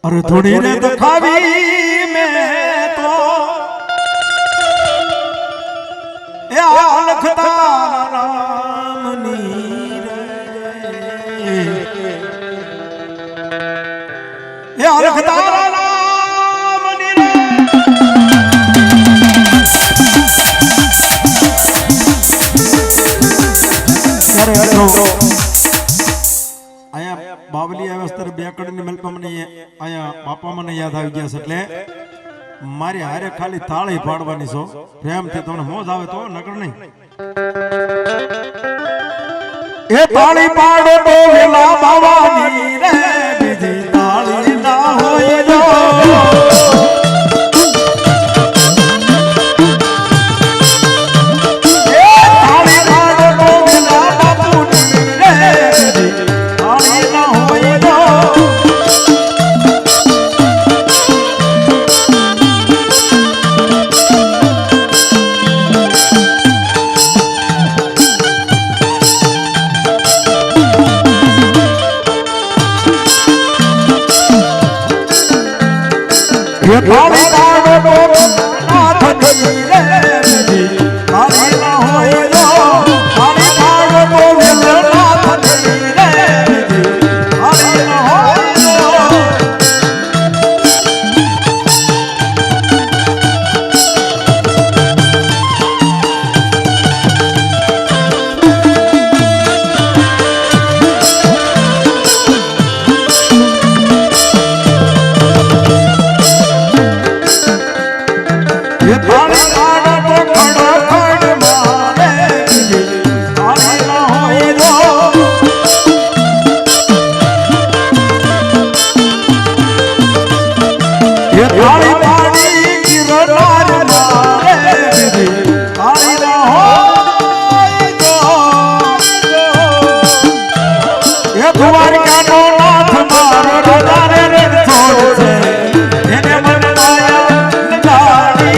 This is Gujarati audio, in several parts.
अरे थोड़ी रे तो खावी मैं तो लखता राम नीर लखता राम नीर अरे बावली अवस्था बेकड़ मलपा મને આયા બાપા મને યાદ આવી ગયા છે એટલે મારી હારે ખાલી તાળી પાડવાની છો પ્રેમથી તમને મોજ આવે તો નકર નહીં એ તાળી પાડો તો વેલા બાવાની રે બીજી તાળી ના હોય જો ये ताली पाड़ो नाथ नी रे ताली ना होए जो ताली पाड़ो नाथ नी रे ताली ना होए जो ये ताली पाड़ो तो खड़ा खड़ मारे ताली ना होए जो ये ताली पाड़ी गिरनार मारे ताली ना होए जो ये द्वारका नो नाथ मारो राजा रे छोड़ से એને મન માયા લગાડી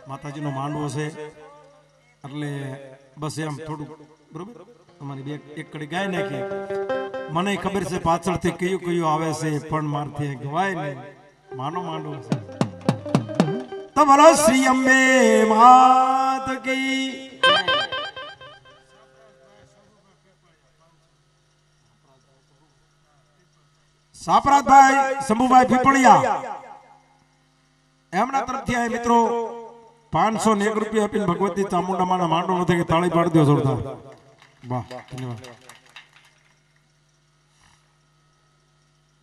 माताजी नो मांडवो छे એટલે બસ એમ થોડું બરોબર તમારી બે એક કડી ગાય નાખી મને ખબર છે પાછળથી કયું કયું આવે છે પણ મારથી ગવાય નહીં માનો માંડવો છે તમારો શ્રી અંબે માત કી સાપરાતભાઈ શંભુભાઈ પીપળિયા એમના તરફથી આ મિત્રો 501 રૂપિયા આપીને ભગવતી ચામુંડા માના માંડો નથી કે તાળી પાડી દો જોરદાર વાહ ધન્યવાદ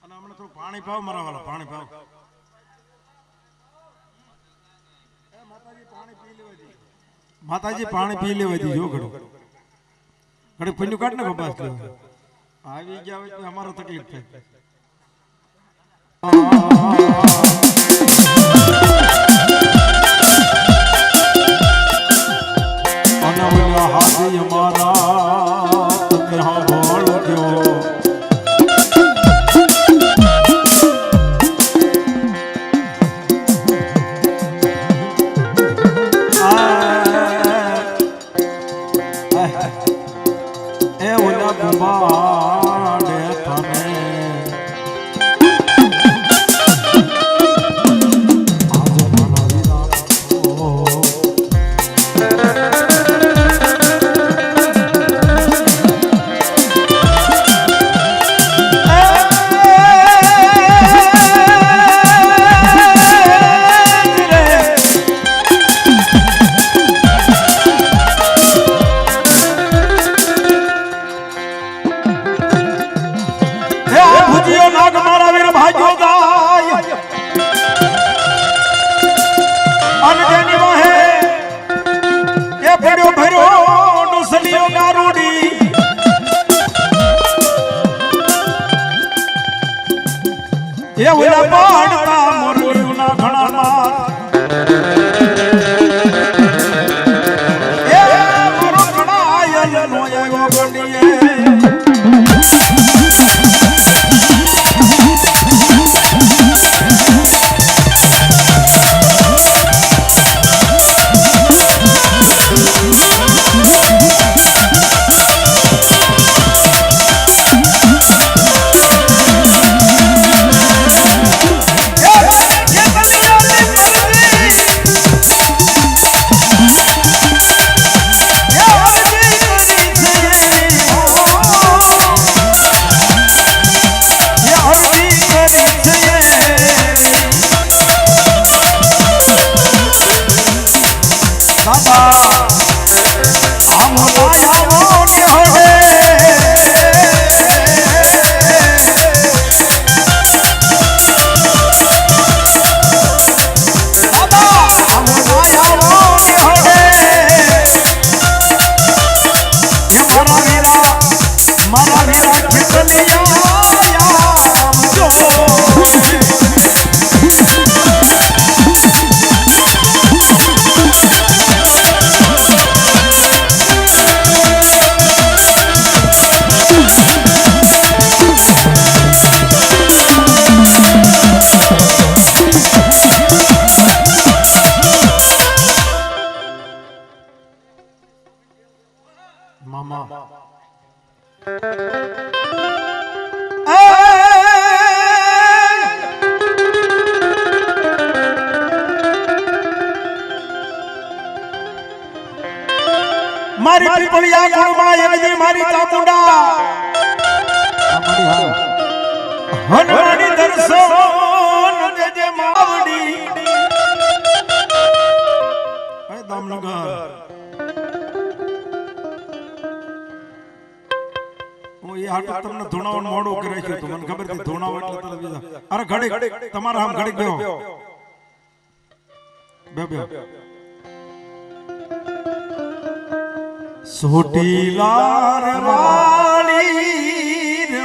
અને હમણાં થોડું પાણી પાવ મારા વાલા પાણી પાવ એ માતાજી પાણી પી લેવા જોઈએ માતાજી પાણી પી લેવા દીજો ઘડું ઘડે પન્યું કાઢ ને બસ લેવા આવી ગયા હોય તો અમારો તકલીફ થાય અનવલા હાથી અમારા તમે હા બોલ દો એ ઓલા બુમાડે તમે એ ઓલા પાડતા મોરલીના ઘણામાં એ મોરો ઘણાયલ નો આવ્યો ગણીએ મામા મારી પીપળિયા કોણમાં એવી મારી ચામુંડા હનુમાની દર્શન દેજે માવડી હે દામનગર હું એ હાટો તમને ધોણાવણ મોડો કરે છે તો મને ખબર છે ધોણાવ એટલે તરત બીજા અરે ઘડીક તમારા આમ ઘડીક બેહો બે સોટીલા રે વાળી રે